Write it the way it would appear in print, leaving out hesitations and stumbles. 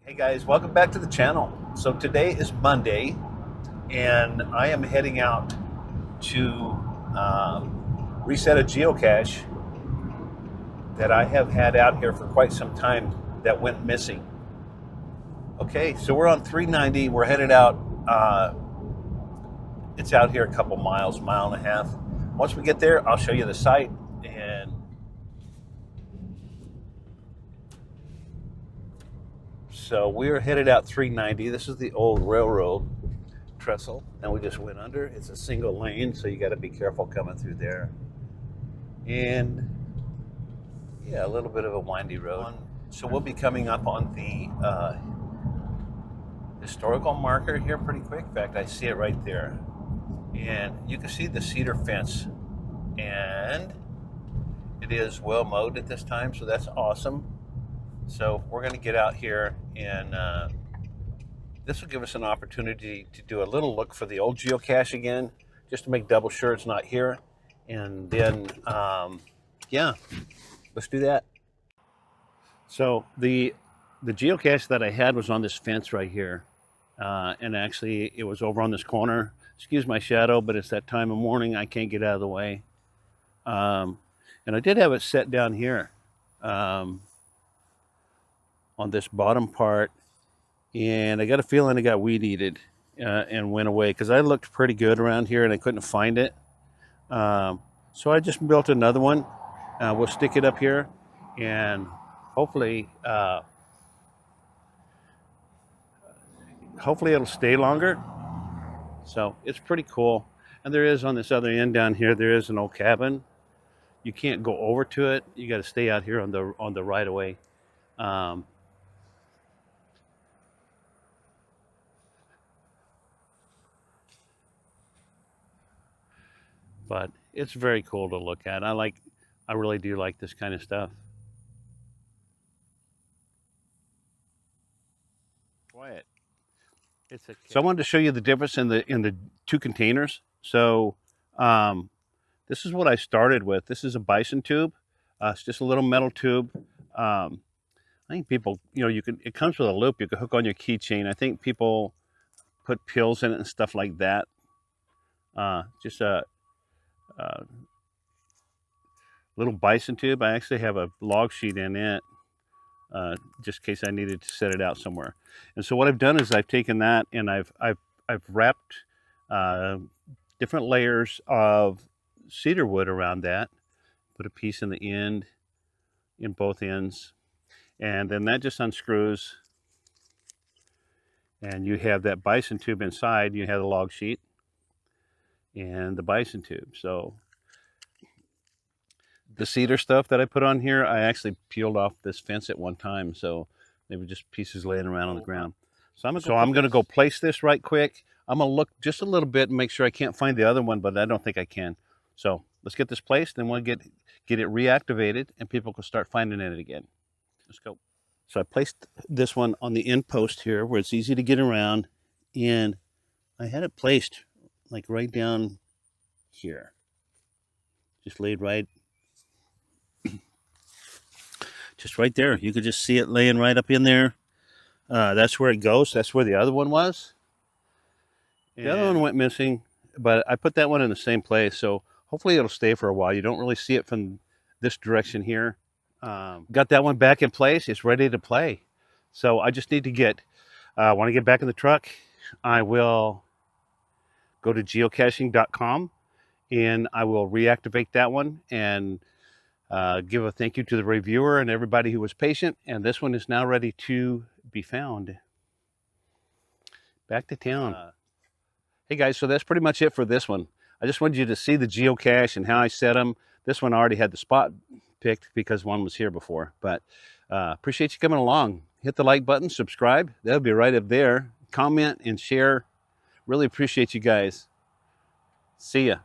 Hey guys, welcome back to the channel. So today is Monday, and I am heading out to reset a geocache that I have had out here for quite some time that went missing. Okay, so we're on 390. We're headed out. It's out here a couple miles, mile and a half. Once we get there, I'll show you the site. And so we're headed out 390. This is the old railroad trestle, and we just went under. It's a single lane, so you got to be careful coming through there. And yeah, a little bit of a windy road. So we'll be coming up on the historical marker here pretty quick. In fact, I see it right there, and you can see the cedar fence, and it is well mowed at this time, so that's awesome. So we're going to get out here, and this will give us an opportunity to do a little look for the old geocache again, just to make double sure it's not here. And then, yeah, let's do that. So the geocache that I had was on this fence right here. And actually, it was over on this corner. Excuse my shadow, but it's that time of morning. I can't get out of the way. And I did have it set down here on this bottom part. And I got a feeling it got weed eated and went away, because I looked pretty good around here and I couldn't find it. So I just built another one. We'll stick it up here, and hopefully it'll stay longer. So it's pretty cool. And there is, on this other end down here, there is an old cabin. You can't go over to it. You got to stay out here on the right of way. But it's very cool to look at. I really do like this kind of stuff. Quiet. So I wanted to show you the difference in the two containers. So this is what I started with. This is a bison tube. It's just a little metal tube. I think people, it comes with a loop you can hook on your keychain. I think people put pills in it and stuff like that. Just a little bison tube. I actually have a log sheet in it, just in case I needed to set it out somewhere. And so what I've done is I've taken that and I've wrapped different layers of cedar wood around that. Put a piece in the end, in both ends, and then that just unscrews. And you have that bison tube inside. You have the log sheet and the bison tube. So the cedar stuff that I put on here, I actually peeled off this fence at one time, so they were just pieces laying around on the ground. So I'm going to go place this right quick. I'm going to look just a little bit and make sure I can't find the other one, but I don't think I can. So let's get this placed, and we'll get it reactivated, and people can start finding it again. Let's go. So I placed this one on the end post here where it's easy to get around, and I had it placed like right down here. Just laid right there. You could just see it laying right up in there. That's where it goes. That's where the other one was. And the other one went missing, but I put that one in the same place, so hopefully it'll stay for a while. You don't really see it from this direction here. Got that one back in place. It's ready to play. So I just need to get, when I get back in the truck, I will go to geocaching.com and I will reactivate that one and give a thank you to the reviewer and everybody who was patient. And this one is now ready to be found. Back to town. Hey guys, so that's pretty much it for this one. I just wanted you to see the geocache and how I set them. This one already had the spot picked because one was here before. But appreciate you coming along. Hit the like button, subscribe. That'll be right up there. Comment and share. Really appreciate you guys. See ya.